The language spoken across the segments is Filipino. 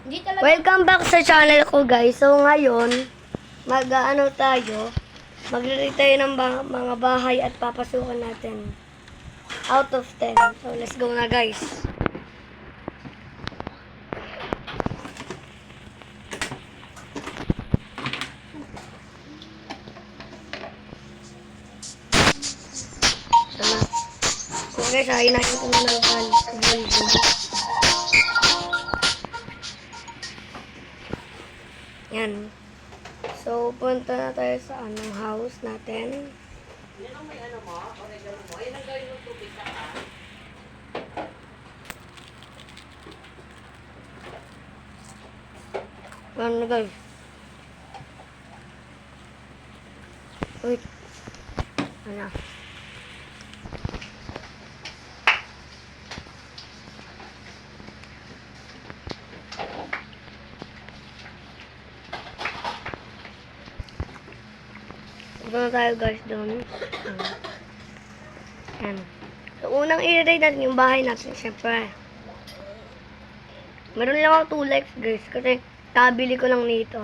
Hindi talaga. Welcome back sa channel ko, guys. So ngayon, magre-rate tayo ng mga bahay at papasukan natin. Out of 10. So let's go na, guys. Tama. So guys, hinahin ko muna ng volume. Yan. So, punta na tayo sa house natin. Yan ang may ano mo, oregano mo. Yan ang gawin mo tubig ka ha. Ano guys? Wait. Ano? Ito na tayo guys doon. Yan. So, unang i-rate natin yung bahay natin. Siyempre. Meron lang ako 2 likes guys. Kasi kabili ko lang nito.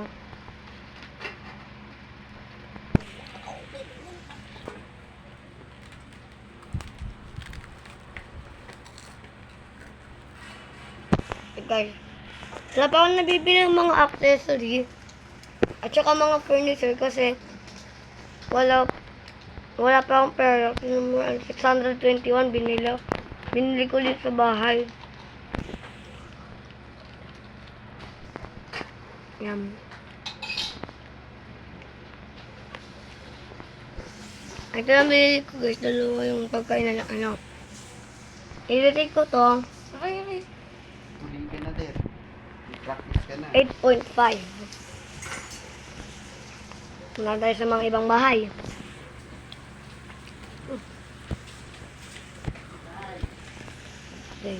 Guys. Wala pa akong nabibili ng mga accessory. At saka mga furniture kasi wala pa akong pera. 621 binili ko dito sa bahay. Yan. Ito lang binili ko guys. Dalawa yung pagkain na ano. I-rate ko to. Okay. Tuloy ka na din. I-practice ka na. 8.5. Muna tayo sa mga ibang bahay. Okay.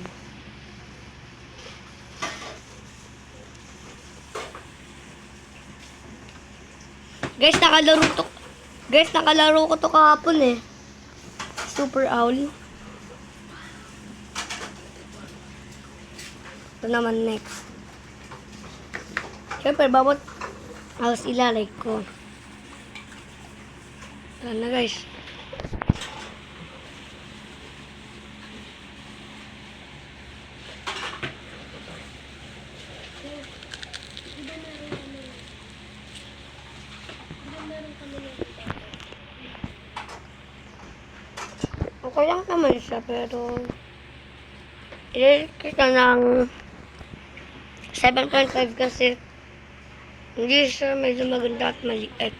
Guys, nakalaro ko to kahapon eh. Super Owl. Ito naman next. Siyempre, bawat house ilalike ko. Ayan na guys. Okay lang naman siya, pero i-rate kita ng 7.5 kasi hindi siya medyo maganda at maliit.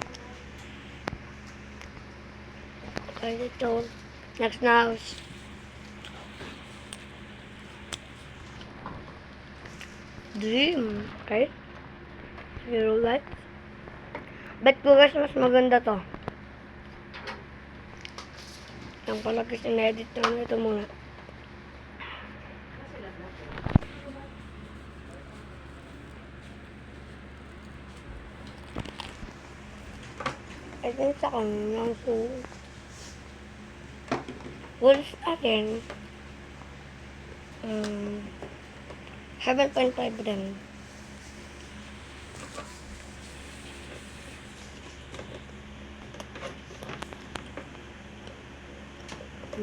Okay, ito. Next na house. Dream. Okay. 0 likes. Bet ko guys, mas maganda to. Yung pala kasi na-edit na ito muna. Ito sa kanyang so goals natin 7.5 din.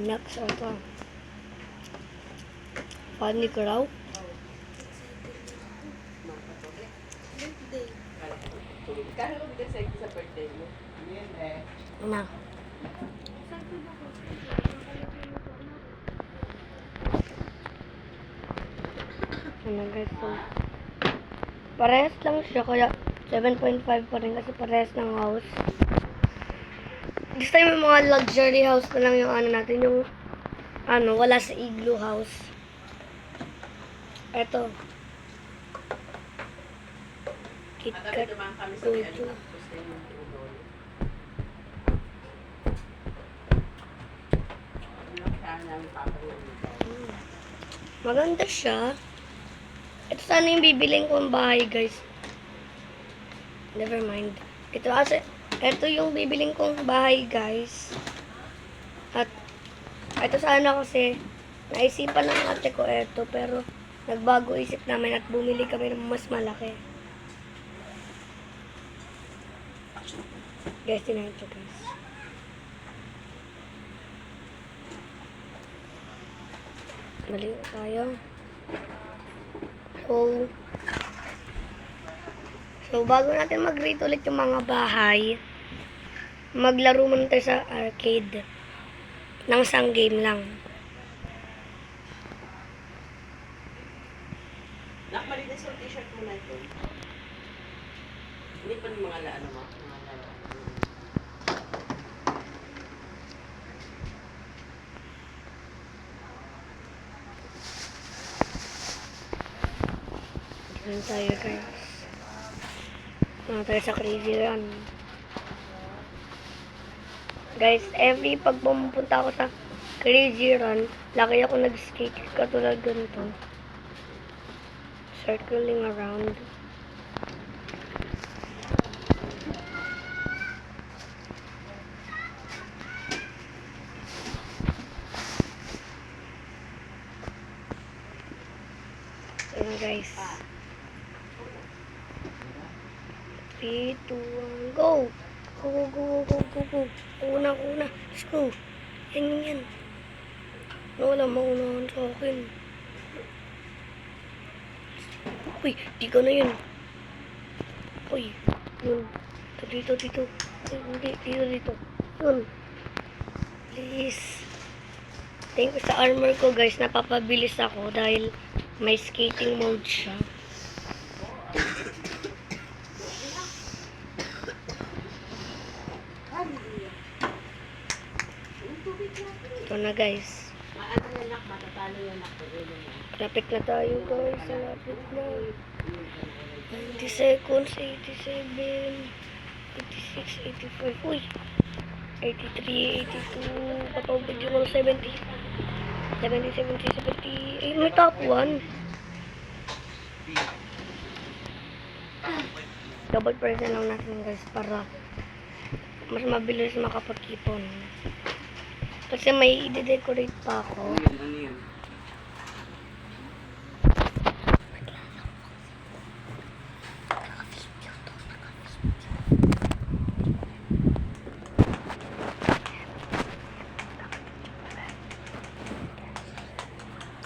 Next ito Funny Crow. Kaya mo kasi sa birthday mo. Na. Ano guys, so parehas lang siya kaya 7.5 pa rin kasi parehas ng house. This time yung mga luxury house na lang yung ano natin, yung ano, wala sa igloo house. Eto. KitKat Gojo. Maganda siya. Ito sana yung bibiling kong bahay, guys. Never mind. Ito yung bibiling kong bahay, guys. At ito sana kasi naisipan ng ate ko ito, pero nagbago isip namin at bumili kami ng mas malaki. Guys, tinahin ito guys. Balik tayo. So, bago natin mag-rate ulit yung mga bahay, maglaro muna tayo sa arcade. Nang isang game lang. Nak, malinis yung t-shirt mo na ito. Hindi pa ng mga ano mo? Mga laro. Ano tayo guys? Ano tayo sa Crazy Run. Guys, every pag pumunta ako sa Crazy Run, laki ako nag-skate katulad ganito. Circling around. Ayan guys. 3, 2, 1, go! Go, go, go, go, go, go. Una. Let's go. Yan. Wala maunahan sa akin. Uy, di ka na yun. Uy, yun. Dito. Ay, hindi, dito. Yun. Please. Thank you sa armor ko guys. Napapabilis ako dahil may skating mode siya. Ito na guys. Maano na nak, matatalo yung nak. Lapit na tayo guys. Lapit na. 90 seconds, 87, 86, 85. Uy! 83, 82. Papabod yung 70. 70, 70. Ay, may top 1. Double press na lang natin guys para mas mabilis makapag-ipon. Kasi may i-decorate pa ako. Ano yun?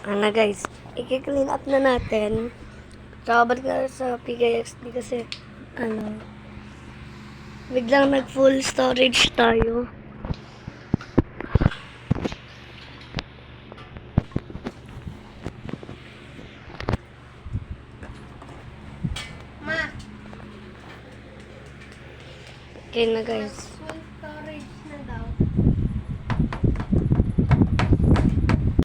Ano guys, i-clean up na natin. Sabad ka sa PKXD kasi biglang nag-full storage tayo. Okay na guys. Full storage na daw.